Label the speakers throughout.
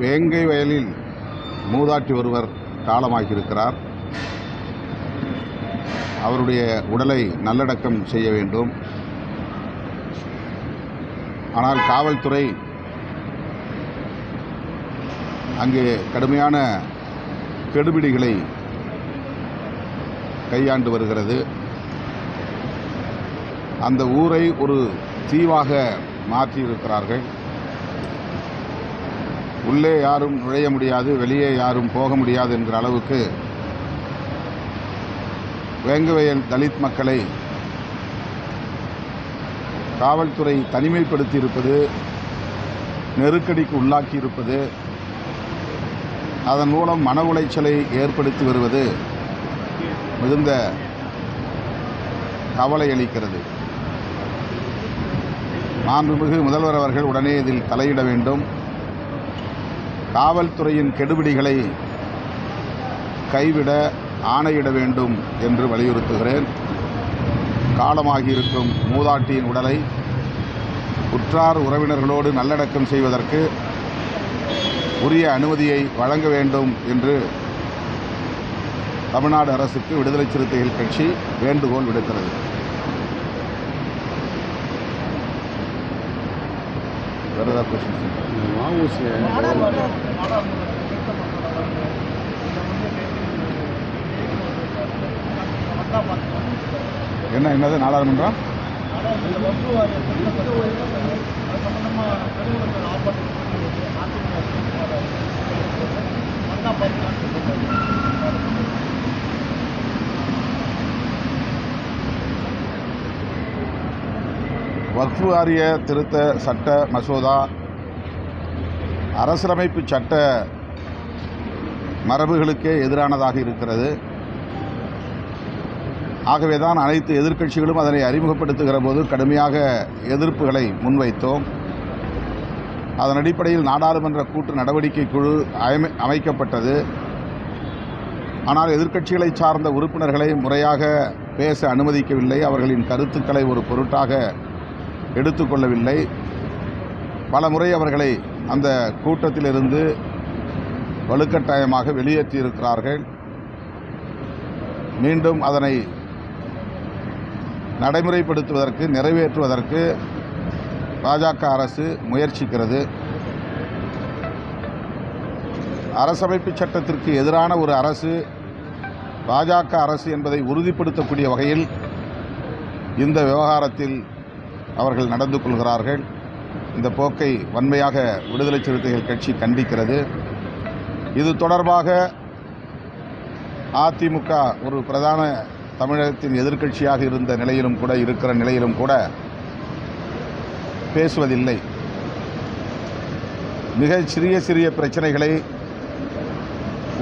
Speaker 1: வேங்கை வயலில் மூதாட்டி ஒருவர் காலமாகியிருக்கிறார். அவருடைய உடலை நல்லடக்கம் செய்ய வேண்டும். ஆனால் காவல்துறை அங்கே கடுமையான கெடுபிடிகளை கையாண்டு வருகிறது. அந்த ஊரை ஒரு தீவாக மாற்றியிருக்கிறார்கள். உள்ளே யாரும் நுழைய முடியாது, வெளியே யாரும் போக முடியாது என்கிற அளவுக்கு வேங்கவயல் தலித் மக்களை காவல்துறை தனிமைப்படுத்தி இருப்பது, நெருக்கடிக்கு உள்ளாக்கி இருப்பது, அதன் மூலம் மன உளைச்சலை ஏற்படுத்தி வருவது மிகுந்த கவலை அளிக்கிறது. மாண்புமிகு முதல்வர் அவர்கள் உடனே இதில் தலையிட வேண்டும். காவல்துறையின் கெடுபிடிகளை கைவிட ஆணையிட வேண்டும் என்று வலியுறுத்துகிறேன். காலமாகியிருக்கும் மூதாட்டியின் உடலை உற்றார் உறவினர்களோடு நல்லடக்கம் செய்வதற்கு உரிய அனுமதியை வழங்க வேண்டும் என்று தமிழ்நாடு அரசுக்கு விடுதலை சிறுத்தைகள் கட்சி வேண்டுகோள் விடுக்கிறது. என்னது நாடாளுமன்றம் வக்ஃபு வாரிய திருத்த சட்ட மசோதா அரசியலமைப்பு சட்ட மரபுகளுக்கே எதிரானதாக இருக்கிறது. ஆகவேதான் அனைத்து எதிர்க்கட்சிகளும் அதனை அறிமுகப்படுத்துகிற போது கடுமையாக எதிர்ப்புகளை முன்வைத்தோம். அதன் அடிப்படையில் நாடாளுமன்ற கூட்டு நடவடிக்கை குழு அமைக்கப்பட்டது. ஆனால் எதிர்க்கட்சிகளை சார்ந்த உறுப்பினர்களை முறையாக பேச அனுமதிக்கவில்லை. அவர்களின் கருத்துக்களை ஒரு பொருட்டாக எடுத்துக்கொள்ளவில்லை. பல முறை அவர்களை அந்த கூட்டத்திலிருந்து வலுக்கட்டாயமாக வெளியேற்றியிருக்கிறார்கள். மீண்டும் அதனை நடைமுறைப்படுத்துவதற்கு, நிறைவேற்றுவதற்கு பாஜக அரசு முயற்சிக்கிறது. அரசமைப்பு சட்டத்திற்கு எதிரான ஒரு அரசு பாஜக அரசு என்பதை உறுதிப்படுத்தக்கூடிய வகையில் இந்த விவகாரத்தில் அவர்கள் நடந்து கொள்கிறார்கள். இந்த போக்கை வன்மையாக விடுதலை சிறுத்தைகள் கட்சி கண்டிக்கிறது. இது தொடர்பாக அதிமுக ஒரு பிரதான தமிழகத்தின் எதிர்க்கட்சியாக இருந்த நிலையிலும் கூட, இருக்கிற நிலையிலும் கூட பேசுவதில்லை. மிக சிறிய சிறிய பிரச்சனைகளை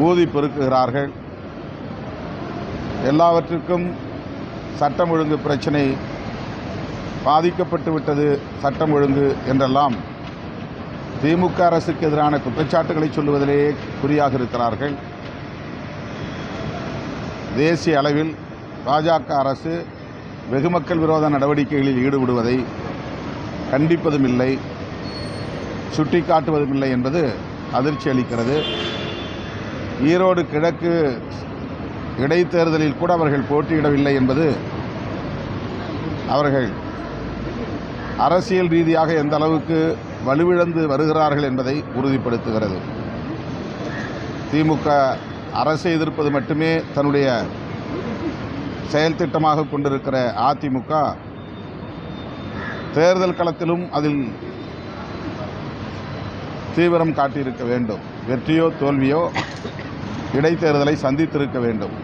Speaker 1: ஊதி பெருக்குகிறார்கள். எல்லாவற்றிற்கும் சட்டம் ஒழுங்கு பிரச்சனை, பாதிக்கப்பட்டு விட்டது சட்டம் ஒழுங்கு என்றெல்லாம் திமுக அரசுக்கு எதிரான குற்றச்சாட்டுகளை சொல்லுவதிலேயே குறியாக இருக்கிறார்கள். தேசிய அளவில் பாஜக அரசு வெகுமக்கள் விரோத நடவடிக்கைகளில் ஈடுபடுவதை கண்டிப்பதும் இல்லை, சுட்டிக்காட்டுவதும் இல்லை என்பது அதிர்ச்சி அளிக்கிறது. ஈரோடு கிழக்கு இடைத்தேர்தலில் கூட அவர்கள் போட்டியிடவில்லை என்பது அவர்கள் அரசியல் ரீதியாக எந்த அளவுக்கு வலுவிழந்து வருகிறார்கள் என்பதை உறுதிப்படுத்துகிறது. திமுக அரசை எதிர்ப்பது மட்டுமே தன்னுடைய செயல் திட்டமாக கொண்டிருக்கிற அதிமுக தேர்தல் களத்திலும் அதில் தீவிரம் காட்டியிருக்க வேண்டும். வெற்றியோ தோல்வியோ இடைத்தேர்தலை சந்தித்திருக்க வேண்டும்.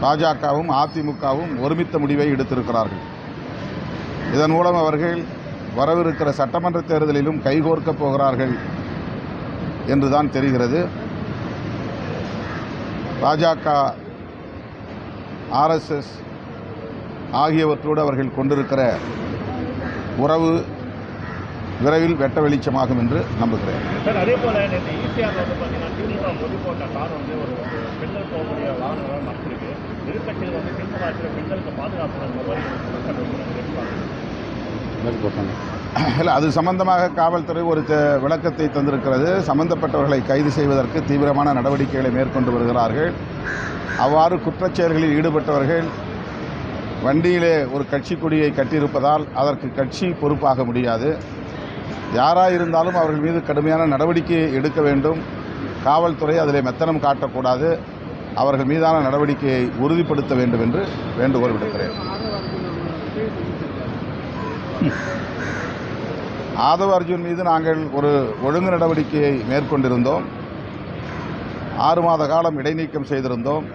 Speaker 1: பாஜகவும் அதிமுகவும் ஒருமித்த முடிவை எடுத்திருக்கிறார்கள். இதன் மூலம் அவர்கள் வரவிருக்கிற சட்டமன்ற தேர்தலிலும் கைகோர்க்கப் போகிறார்கள் என்றுதான் தெரிகிறது. பாஜக, RSS ஆகியவற்றோடு அவர்கள் கொண்டிருக்கிற உறவு விரைவில் வெட்ட வெளிச்சமாகும் என்று நம்புகிறேன்.
Speaker 2: அதே போல ஈசிஆர் திமுக மொழி போட்ட கார் ஒரு பெண்கள் போகக்கூடிய வாகனங்கள் நடத்திருக்கு. எதிர்கட்சிகள் திமுக பெண்களுக்கு பாதுகாப்பு
Speaker 1: இல்லை, அது சம்பந்தமாக காவல்துறை ஒரு விளக்கத்தை தந்திருக்கிறது. சம்பந்தப்பட்டவர்களை கைது செய்வதற்கு தீவிரமான நடவடிக்கைகளை மேற்கொண்டு வருகிறார்கள். அவ்வாறு குற்றச்செயல்களில் ஈடுபட்டவர்கள் வண்டியிலே ஒரு கட்சி கொடியை கட்டியிருப்பதால் அதற்கு கட்சி பொறுப்பாக முடியாது. யாராயிருந்தாலும் அவர்கள் மீது கடுமையான நடவடிக்கை எடுக்க வேண்டும். காவல்துறை அதில் மெத்தனம் காட்டக்கூடாது. அவர்கள் மீதான நடவடிக்கையை உறுதிப்படுத்த வேண்டும் என்று வேண்டுகோள் விடுக்கிறேன். ஆதவ அர்ஜுன் மீது நாங்கள் ஒரு ஒழுங்கு நடவடிக்கையை மேற்கொண்டிருந்தோம். 6 மாத காலம் இடைநீக்கம் செய்திருந்தோம்.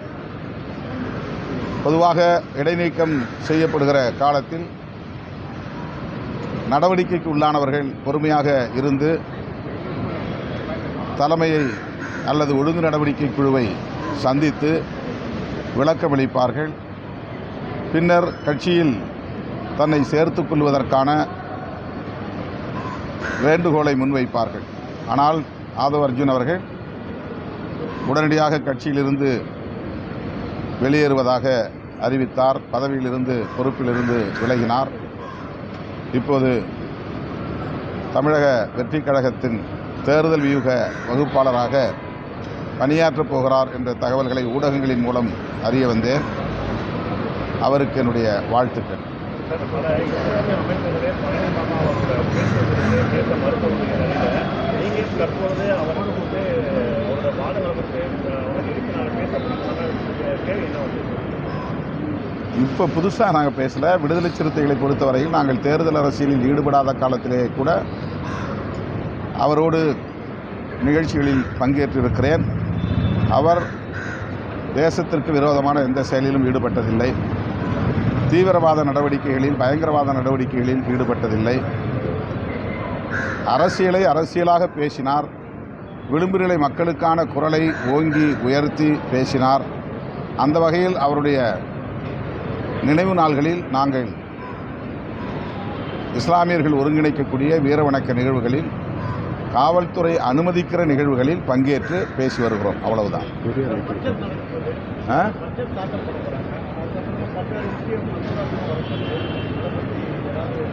Speaker 1: பொதுவாக இடைநீக்கம் செய்யப்படுகிற காலத்தில் நடவடிக்கைக்கு உள்ளானவர்கள் பொறுமையாக இருந்து தலைமையை அல்லது ஒழுங்கு நடவடிக்கை குழுவை சந்தித்து விளக்கமளிப்பார்கள். பின்னர் கட்சியில் தன்னை சேர்த்துக் கொள்வதற்கான வேண்டுகோளை முன்வைப்பார்கள். ஆனால் ஆதவ அர்ஜுன் அவர்கள் உடனடியாக கட்சியிலிருந்து வெளியேறுவதாக அறிவித்தார். பதவியிலிருந்து பொறுப்பிலிருந்து விலகினார். இப்போது தமிழக வெற்றிக் கழகத்தின் தேர்தல் வியூக வகுப்பாளராக பணியாற்றப் போகிறார் என்ற தகவல்களை ஊடகங்களின் மூலம் அறிய வந்தேன். அவருக்கு என்னுடைய வாழ்த்துக்கள். இப்போ புதுசாக நாங்கள் பேசலை. விடுதலை சிறுத்தைகளை பொறுத்தவரையில் நாங்கள் தேர்தல் அரசியலில் ஈடுபடாத காலத்திலே கூட அவரோடு நிகழ்ச்சிகளில் பங்கேற்றிருக்கிறேன். அவர் தேசத்திற்கு விரோதமான எந்த செயலிலும் ஈடுபட்டதில்லை. தீவிரவாத நடவடிக்கைகளில், பயங்கரவாத நடவடிக்கைகளில் ஈடுபட்டதில்லை. அரசியலை அரசியலாக பேசினார். விளிம்புநிலை மக்களுக்கான குரலை ஓங்கி உயர்த்தி பேசினார். அந்த வகையில் அவருடைய நினைவு நாள்களில் நாங்கள் இஸ்லாமியர்கள் ஒருங்கிணைக்கக்கூடிய வீரவணக்க நிகழ்வுகளில், காவல்துறை அனுமதிக்கிற நிகழ்வுகளில் பங்கேற்று பேசி வருகிறோம். அவ்வளவுதான்.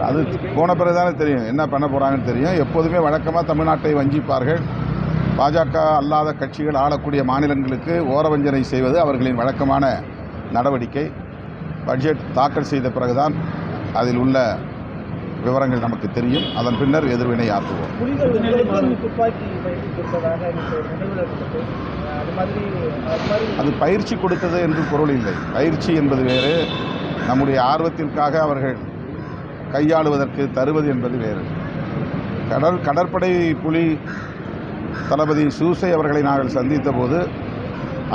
Speaker 1: அது போன பிறகுதானே தெரியும் என்ன பண்ண போகிறாங்கன்னு தெரியும். எப்போதுமே வழக்கமாக தமிழ்நாட்டை வஞ்சிப்பார்கள். பாஜக அல்லாத கட்சிகள் ஆளக்கூடிய மாநிலங்களுக்கு ஓரவஞ்சனை செய்வது அவர்களின் வழக்கமான நடவடிக்கை. பட்ஜெட் தாக்கல் செய்த பிறகுதான் அதில் உள்ள விவரங்கள் நமக்கு தெரியும். அதன் பின்னர் எதிர்வினை ஆற்றுவோம். அது பயிற்சி கொடுத்தது என்று பொருள் இல்லை. பயிற்சி என்பது வேறு, நம்முடைய ஆர்வத்திற்காக அவர்கள் கையாளுவதற்கு தருவது என்பது வேறு. கடற்படை புலி தளபதி சூசை அவர்களை நாங்கள் சந்தித்த போது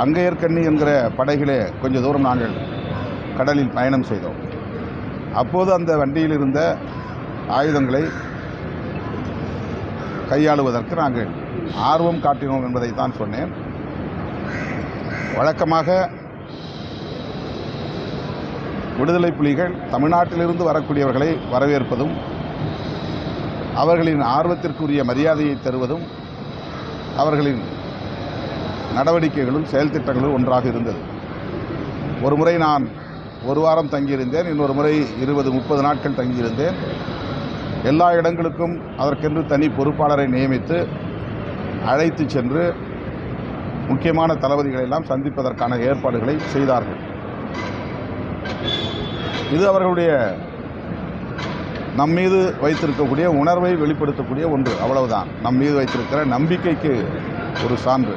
Speaker 1: அங்கையர்கண்ணி என்கிற படகிலே கொஞ்சம் தூரம் நாங்கள் கடலில் பயணம் செய்தோம். அப்போது அந்த வண்டியில் இருந்த ஆயுதங்களை கையாளுவதற்கு நாங்கள் ஆர்வம் காட்டினோம் என்பதைத்தான் சொன்னேன். வழக்கமாக விடுதலை புலிகள் தமிழ்நாட்டிலிருந்து வரக்கூடியவர்களை வரவேற்பதும் அவர்களின் ஆர்வத்திற்குரிய மரியாதையை தருவதும் அவர்களின் நடவடிக்கைகளும் செயல் திட்டங்களும் ஒன்றாக இருந்தது. ஒரு முறை நான் 1 வாரம் தங்கியிருந்தேன். இன்னொரு முறை 20-30 நாட்கள் தங்கியிருந்தேன். எல்லா இடங்களுக்கும் அதற்கென்று தனி பொறுப்பாளரை நியமித்து அழைத்து சென்று முக்கியமான தளபதிகளை எல்லாம் சந்திப்பதற்கான ஏற்பாடுகளை செய்தார்கள். இது அவர்களுடைய நம்மீது வைத்திருக்கக்கூடிய உணர்வை வெளிப்படுத்தக்கூடிய ஒன்று. அவ்வளவுதான். நம் மீது வைத்திருக்கிற நம்பிக்கைக்கு ஒரு சான்று.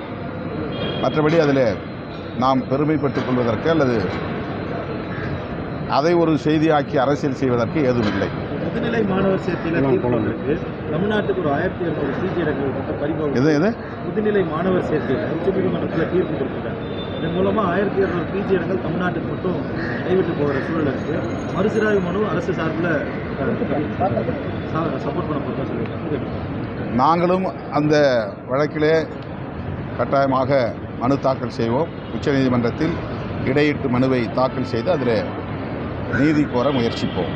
Speaker 1: மற்றபடி அதில் நாம் பெருமைப்பட்டுக் கொள்வதற்கு அல்லது அதை ஒரு செய்தியாக்கி அரசியல் செய்வதற்கு ஏதும் இல்லை.
Speaker 3: முதுநிலை மாணவர் சேர்க்கையில் தமிழ்நாட்டுக்கு ஒரு 1200 சிஜி இடங்கள் பறிமுதல்.
Speaker 1: எது
Speaker 3: முதுநிலை மாணவர் சேர்க்கையில் உச்சநீதிமன்றத்தில் தீர்ப்பு கொடுத்துருக்காங்க. இதன் மூலமாக 1200 பிஜி இடங்கள் தமிழ்நாட்டுக்கு மட்டும் கைவிட்டு போகிற சூழல் இருக்குது. மறுசீராய்வு மனு அரசு சார்பில் சப்போர்ட் பண்ண போகிறதா சொல்லியிருக்காங்க.
Speaker 1: நாங்களும் அந்த வழக்கிலே கட்டாயமாக மனு தாக்கல் செய்வோம். உச்சநீதிமன்றத்தில் இடையீட்டு மனுவை தாக்கல் செய்து அதில் நீதி கோர முயற்சிப்போம்.